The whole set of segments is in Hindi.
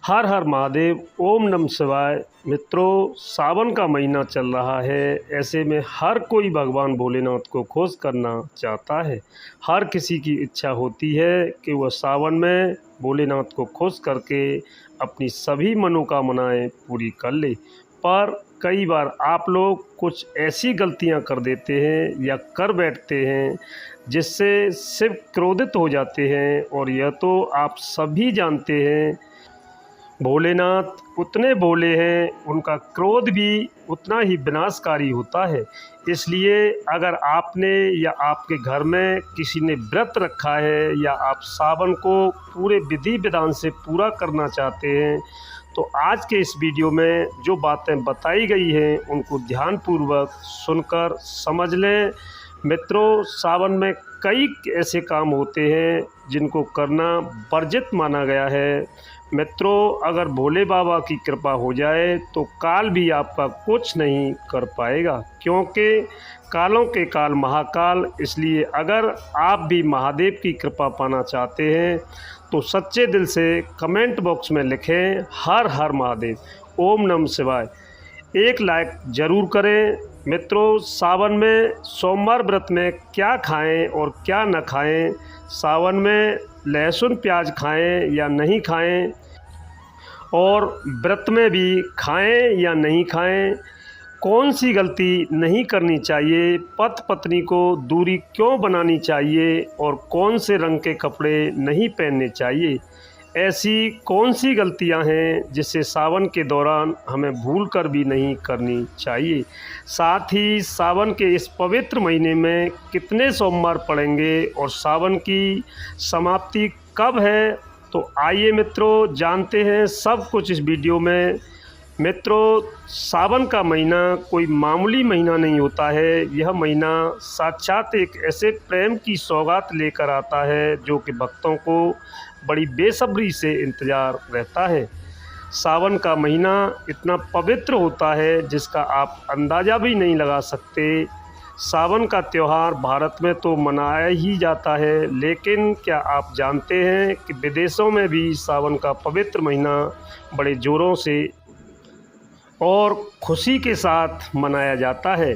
हर हर महादेव, ओम नमः शिवाय। मित्रों, सावन का महीना चल रहा है। ऐसे में हर कोई भगवान भोलेनाथ को खुश करना चाहता है। हर किसी की इच्छा होती है कि वह सावन में भोलेनाथ को खुश करके अपनी सभी मनोकामनाएं पूरी कर ले। पर कई बार आप लोग कुछ ऐसी गलतियां कर देते हैं या कर बैठते हैं जिससे शिव क्रोधित हो जाते हैं। और यह तो आप सभी जानते हैं, भोलेनाथ उतने भोले हैं, उनका क्रोध भी उतना ही विनाशकारी होता है। इसलिए अगर आपने या आपके घर में किसी ने व्रत रखा है या आप सावन को पूरे विधि विधान से पूरा करना चाहते हैं, तो आज के इस वीडियो में जो बातें बताई गई हैं उनको ध्यानपूर्वक सुनकर समझ लें। मित्रों, सावन में कई ऐसे काम होते हैं जिनको करना वर्जित माना गया है। मित्रों, अगर भोले बाबा की कृपा हो जाए तो काल भी आपका कुछ नहीं कर पाएगा, क्योंकि कालों के काल महाकाल। इसलिए अगर आप भी महादेव की कृपा पाना चाहते हैं तो सच्चे दिल से कमेंट बॉक्स में लिखें हर हर महादेव, ओम नमः शिवाय। एक लाइक ज़रूर करें। मित्रों, सावन में सोमवार व्रत में क्या खाएं और क्या न खाएं, सावन में लहसुन प्याज खाएं या नहीं खाएं, और व्रत में भी खाएं या नहीं खाएं, कौन सी गलती नहीं करनी चाहिए, पति पत्नी को दूरी क्यों बनानी चाहिए, और कौन से रंग के कपड़े नहीं पहनने चाहिए, ऐसी कौन सी गलतियां हैं जिसे सावन के दौरान हमें भूल कर भी नहीं करनी चाहिए। साथ ही सावन के इस पवित्र महीने में कितने सोमवार पड़ेंगे और सावन की समाप्ति कब है, तो आइए मित्रों जानते हैं सब कुछ इस वीडियो में। मित्रों, सावन का महीना कोई मामूली महीना नहीं होता है। यह महीना साक्षात एक ऐसे प्रेम की सौगात लेकर आता है जो कि भक्तों को बड़ी बेसब्री से इंतज़ार रहता है। सावन का महीना इतना पवित्र होता है जिसका आप अंदाज़ा भी नहीं लगा सकते। सावन का त्यौहार भारत में तो मनाया ही जाता है, लेकिन क्या आप जानते हैं कि विदेशों में भी सावन का पवित्र महीना बड़े ज़ोरों से और खुशी के साथ मनाया जाता है।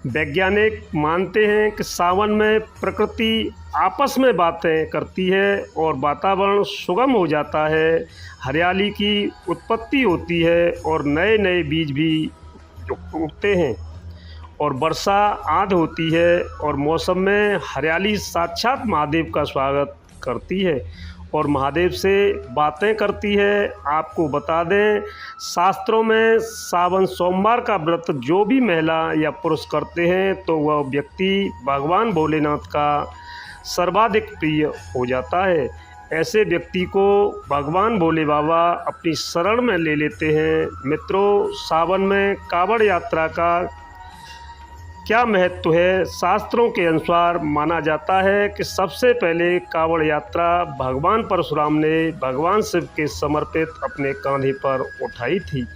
वैज्ञानिक मानते हैं कि सावन में प्रकृति आपस में बातें करती है और वातावरण सुगम हो जाता है, हरियाली की उत्पत्ति होती है और नए नए बीज भी उगते हैं, और वर्षा आंध होती है और मौसम में हरियाली साक्षात महादेव का स्वागत करती है और महादेव से बातें करती है। आपको बता दें, शास्त्रों में सावन सोमवार का व्रत जो भी महिला या पुरुष करते हैं तो वह व्यक्ति भगवान भोलेनाथ का सर्वाधिक प्रिय हो जाता है। ऐसे व्यक्ति को भगवान भोले बाबा अपनी शरण में ले लेते हैं। मित्रों, सावन में कांवड़ यात्रा का क्या महत्व है। शास्त्रों के अनुसार माना जाता है कि सबसे पहले कांवड़ यात्रा भगवान परशुराम ने भगवान शिव के समर्पित अपने कंधे पर उठाई थी,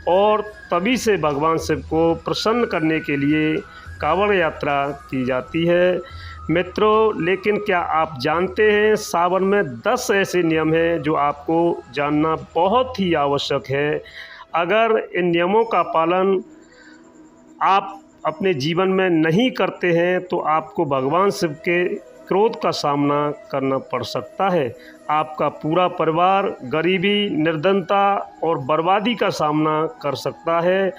और तभी से भगवान शिव को प्रसन्न करने के लिए कांवड़ यात्रा की जाती है। मित्रों, लेकिन क्या आप जानते हैं, सावन में 10 ऐसे नियम हैं जो आपको जानना बहुत ही आवश्यक है। अगर इन नियमों का पालन आप अपने जीवन में नहीं करते हैं तो आपको भगवान शिव के क्रोध का सामना करना पड़ सकता है। आपका पूरा परिवार गरीबी, निर्धनता और बर्बादी का सामना कर सकता है।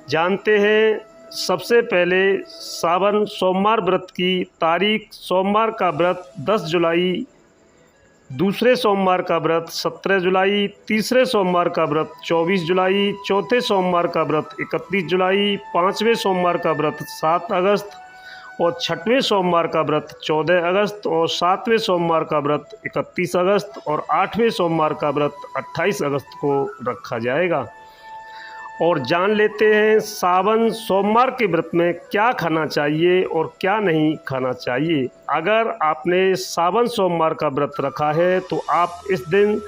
जानते हैं, सबसे पहले सावन सोमवार व्रत की तारीख। सोमवार का व्रत 10 जुलाई, दूसरे सोमवार का व्रत 17 जुलाई, तीसरे सोमवार का व्रत 24 जुलाई, चौथे सोमवार का व्रत 31 जुलाई, पाँचवें सोमवार का व्रत 7 अगस्त और छठवें सोमवार का व्रत 14 अगस्त और सातवें सोमवार का व्रत 31 अगस्त और आठवें सोमवार का व्रत 28 अगस्त को रखा जाएगा। और जान लेते हैं सावन सोमवार के व्रत में क्या खाना चाहिए और क्या नहीं खाना चाहिए। अगर आपने सावन सोमवार का व्रत रखा है तो आप इस दिन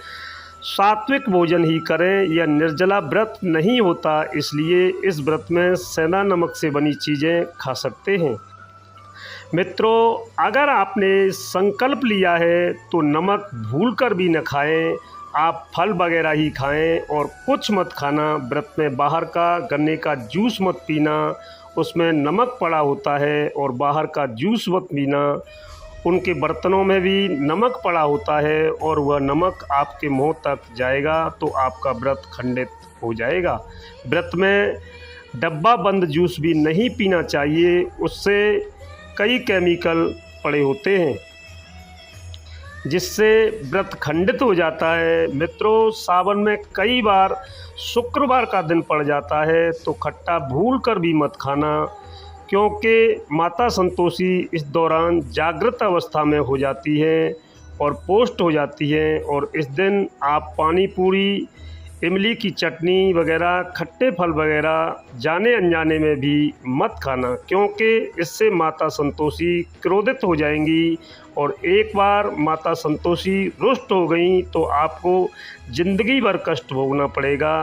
सात्विक भोजन ही करें। यह निर्जला व्रत नहीं होता, इसलिए इस व्रत में सेंधा नमक से बनी चीज़ें खा सकते हैं। मित्रों, अगर आपने संकल्प लिया है तो नमक भूल कर भी न खाएं। आप फल वगैरह ही खाएं और कुछ मत खाना। व्रत में बाहर का गन्ने का जूस मत पीना, उसमें नमक पड़ा होता है, और बाहर का जूस मत पीना। उनके बर्तनों में भी नमक पड़ा होता है और वह नमक आपके मुंह तक जाएगा तो आपका व्रत खंडित हो जाएगा। व्रत में डब्बा बंद जूस भी नहीं पीना चाहिए, उससे कई केमिकल पड़े होते हैं जिससे व्रत खंडित हो जाता है। मित्रों, सावन में कई बार शुक्रवार का दिन पड़ जाता है तो खट्टा भूल कर भी मत खाना, क्योंकि माता संतोषी इस दौरान जागृत अवस्था में हो जाती हैं और पोस्ट हो जाती हैं। और इस दिन आप पानी पूरी, इमली की चटनी वगैरह, खट्टे फल वगैरह जाने अनजाने में भी मत खाना, क्योंकि इससे माता संतोषी क्रोधित हो जाएंगी। और एक बार माता संतोषी रुष्ट हो गई तो आपको ज़िंदगी भर कष्ट भोगना पड़ेगा।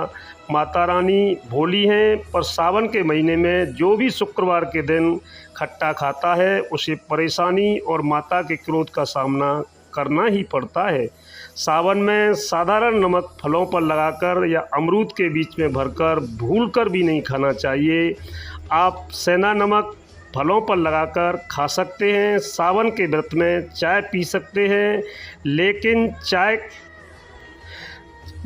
माता रानी भोली हैं, पर सावन के महीने में जो भी शुक्रवार के दिन खट्टा खाता है उसे परेशानी और माता के क्रोध का सामना करना ही पड़ता है। सावन में साधारण नमक फलों पर लगाकर या अमरूद के बीच में भरकर भूलकर भी नहीं खाना चाहिए। आप सेंधा नमक फलों पर लगाकर खा सकते हैं। सावन के व्रत में चाय पी सकते हैं, लेकिन चाय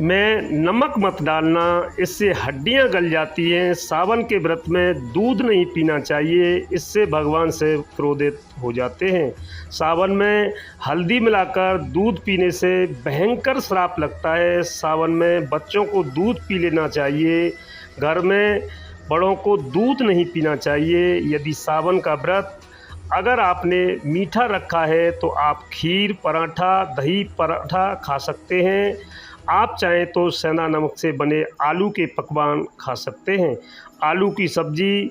में नमक मत डालना, इससे हड्डियां गल जाती हैं। सावन के व्रत में दूध नहीं पीना चाहिए, इससे भगवान से क्रोधित हो जाते हैं। सावन में हल्दी मिलाकर दूध पीने से भयंकर श्राप लगता है। सावन में बच्चों को दूध पी लेना चाहिए, घर में बड़ों को दूध नहीं पीना चाहिए। यदि सावन का व्रत अगर आपने मीठा रखा है तो आप खीर, पराठा, दही पराठा खा सकते हैं। आप चाहें तो सेंधा नमक से बने आलू के पकवान खा सकते हैं। आलू की सब्जी,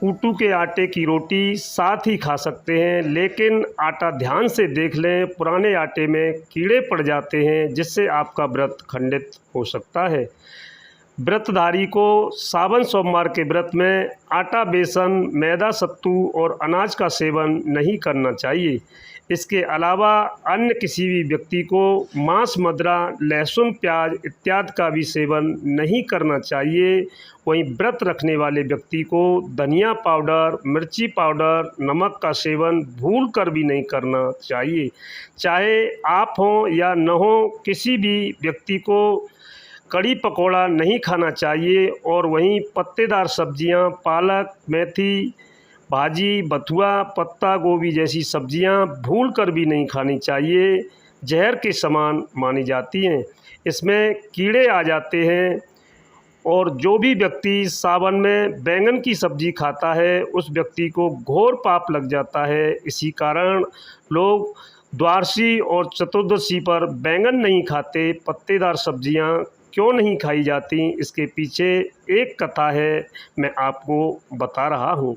ऊटू के आटे की रोटी साथ ही खा सकते हैं, लेकिन आटा ध्यान से देख लें, पुराने आटे में कीड़े पड़ जाते हैं जिससे आपका व्रत खंडित हो सकता है। व्रतधारी को सावन सोमवार के व्रत में आटा, बेसन, मैदा, सत्तू और अनाज का सेवन नहीं करना चाहिए। इसके अलावा अन्य किसी भी व्यक्ति को मांस, मदिरा, लहसुन, प्याज इत्यादि का भी सेवन नहीं करना चाहिए। वहीं व्रत रखने वाले व्यक्ति को धनिया पाउडर, मिर्ची पाउडर, नमक का सेवन भूल कर भी नहीं करना चाहिए। चाहे आप हों या न हो, किसी भी व्यक्ति को कड़ी पकौड़ा नहीं खाना चाहिए। और वहीं पत्तेदार सब्जियां, पालक, मेथी भाजी, बथुआ, पत्ता गोभी जैसी सब्जियां भूल कर भी नहीं खानी चाहिए, जहर के समान मानी जाती हैं। इसमें कीड़े आ जाते हैं। और जो भी व्यक्ति सावन में बैंगन की सब्ज़ी खाता है उस व्यक्ति को घोर पाप लग जाता है। इसी कारण लोग द्वादशी और चतुर्दशी पर बैंगन नहीं खाते। पत्तेदार सब्जियां क्यों नहीं खाई जाती, इसके पीछे एक कथा है, मैं आपको बता रहा हूँ।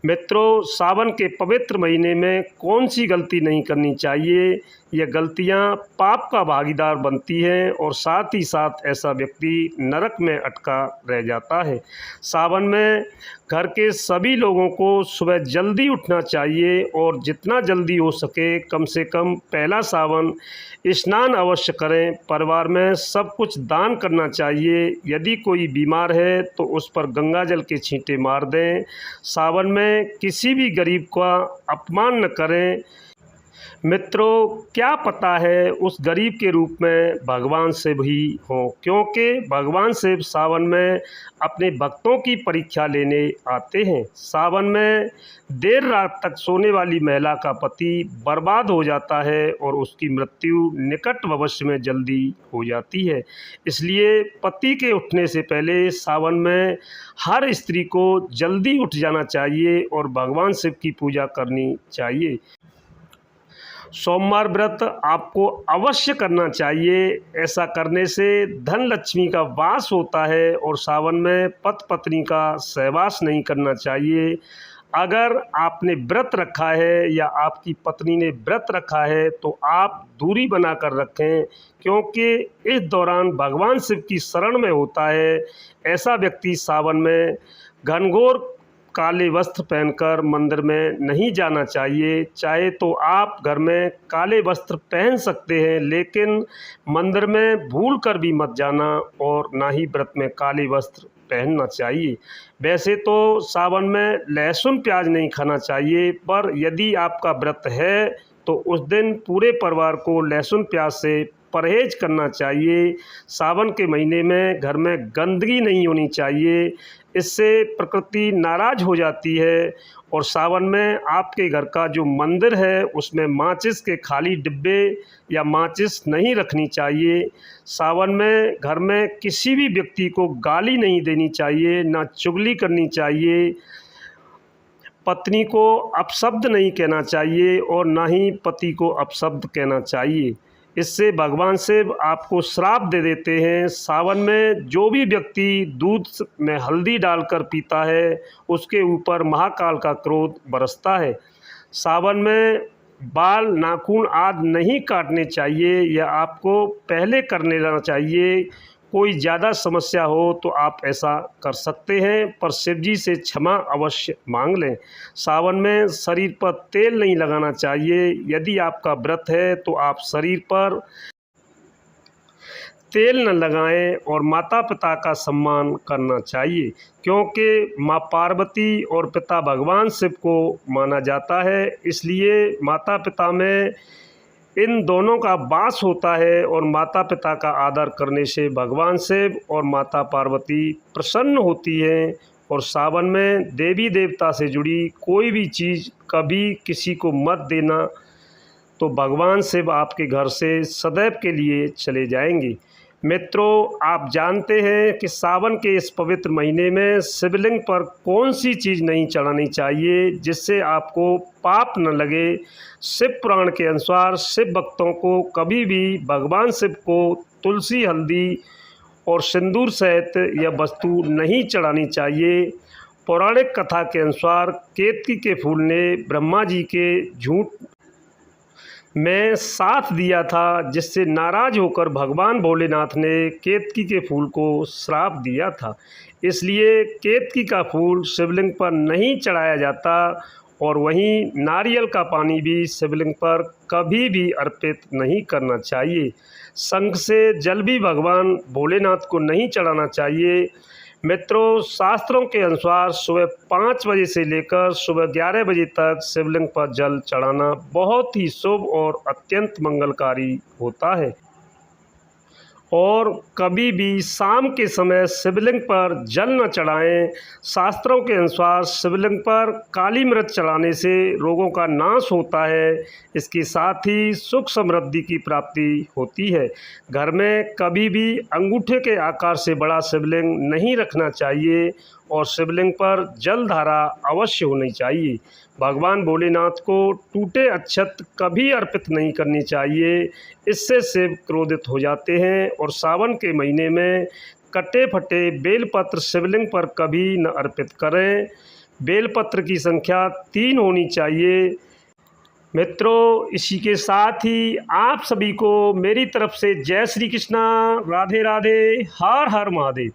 मित्रों, सावन के पवित्र महीने में कौन सी गलती नहीं करनी चाहिए। ये गलतियाँ पाप का भागीदार बनती हैं और साथ ही साथ ऐसा व्यक्ति नरक में अटका रह जाता है। सावन में घर के सभी लोगों को सुबह जल्दी उठना चाहिए और जितना जल्दी हो सके कम से कम पहला सावन स्नान अवश्य करें। परिवार में सब कुछ दान करना चाहिए। यदि कोई बीमार है तो उस पर गंगा जल के छींटे मार दें। सावन में किसी भी गरीब का अपमान न करें। मित्रों, क्या पता है उस गरीब के रूप में भगवान शिव ही हों, क्योंकि भगवान शिव सावन में अपने भक्तों की परीक्षा लेने आते हैं। सावन में देर रात तक सोने वाली महिला का पति बर्बाद हो जाता है और उसकी मृत्यु निकट भविष्य में जल्दी हो जाती है। इसलिए पति के उठने से पहले सावन में हर स्त्री को जल्दी उठ जाना चाहिए और भगवान शिव की पूजा करनी चाहिए। सोमवार व्रत आपको अवश्य करना चाहिए। ऐसा करने से धन लक्ष्मी का वास होता है और सावन में पति पत्नी का सहवास नहीं करना चाहिए। अगर आपने व्रत रखा है या आपकी पत्नी ने व्रत रखा है तो आप दूरी बनाकर रखें, क्योंकि इस दौरान भगवान शिव की शरण में होता है। ऐसा व्यक्ति सावन में घनघोर काले वस्त्र पहनकर मंदिर में नहीं जाना चाहिए। चाहे तो आप घर में काले वस्त्र पहन सकते हैं, लेकिन मंदिर में भूलकर भी मत जाना और ना ही व्रत में काले वस्त्र पहनना चाहिए। वैसे तो सावन में लहसुन प्याज नहीं खाना चाहिए, पर यदि आपका व्रत है तो उस दिन पूरे परिवार को लहसुन प्याज से परहेज करना चाहिए। सावन के महीने में घर में गंदगी नहीं होनी चाहिए, इससे प्रकृति नाराज़ हो जाती है। और सावन में आपके घर का जो मंदिर है उसमें माचिस के खाली डिब्बे या माचिस नहीं रखनी चाहिए। सावन में घर में किसी भी व्यक्ति को गाली नहीं देनी चाहिए, ना चुगली करनी चाहिए, पत्नी को अपशब्द नहीं कहना चाहिए और ना ही पति को अपशब्द कहना चाहिए। इससे भगवान शिव आपको श्राप दे देते हैं। सावन में जो भी व्यक्ति दूध में हल्दी डालकर पीता है उसके ऊपर महाकाल का क्रोध बरसता है। सावन में बाल, नाखून आदि नहीं काटने चाहिए या आपको पहले कर लेना चाहिए। कोई ज़्यादा समस्या हो तो आप ऐसा कर सकते हैं, पर शिव जी से क्षमा अवश्य मांग लें। सावन में शरीर पर तेल नहीं लगाना चाहिए। यदि आपका व्रत है तो आप शरीर पर तेल न लगाएं और माता पिता का सम्मान करना चाहिए, क्योंकि माँ पार्वती और पिता भगवान शिव को माना जाता है। इसलिए माता पिता में इन दोनों का वास होता है और माता पिता का आदर करने से भगवान शिव और माता पार्वती प्रसन्न होती हैं। और सावन में देवी देवता से जुड़ी कोई भी चीज़ कभी किसी को मत देना, तो भगवान शिव आपके घर से सदैव के लिए चले जाएंगे। मित्रों, आप जानते हैं कि सावन के इस पवित्र महीने में शिवलिंग पर कौन सी चीज़ नहीं चढ़ानी चाहिए जिससे आपको पाप न लगे। शिव पुराण के अनुसार शिव भक्तों को कभी भी भगवान शिव को तुलसी, हल्दी और सिंदूर सहित यह वस्तु नहीं चढ़ानी चाहिए। पौराणिक कथा के अनुसार केतकी के फूल ने ब्रह्मा जी के झूठ में साथ दिया था, जिससे नाराज होकर भगवान भोलेनाथ ने केतकी के फूल को श्राप दिया था। इसलिए केतकी का फूल शिवलिंग पर नहीं चढ़ाया जाता और वहीं नारियल का पानी भी शिवलिंग पर कभी भी अर्पित नहीं करना चाहिए। शंख से जल भी भगवान भोलेनाथ को नहीं चढ़ाना चाहिए। मित्रों, शास्त्रों के अनुसार सुबह 5 बजे से लेकर सुबह 11 बजे तक शिवलिंग पर जल चढ़ाना बहुत ही शुभ और अत्यंत मंगलकारी होता है। और कभी भी शाम के समय शिवलिंग पर जल न चढ़ाएं। शास्त्रों के अनुसार शिवलिंग पर काली मिर्च चढ़ाने से रोगों का नाश होता है। इसके साथ ही सुख समृद्धि की प्राप्ति होती है। घर में कभी भी अंगूठे के आकार से बड़ा शिवलिंग नहीं रखना चाहिए और शिवलिंग पर जल धारा अवश्य होनी चाहिए। भगवान भोलेनाथ को टूटे अक्षत कभी अर्पित नहीं करनी चाहिए, इससे शिव क्रोधित हो जाते हैं। और सावन के महीने में कटे फटे बेलपत्र शिवलिंग पर कभी न अर्पित करें। बेलपत्र की संख्या 3 होनी चाहिए। मित्रों, इसी के साथ ही आप सभी को मेरी तरफ से जय श्री कृष्णा, राधे राधे, हर हर महादेव।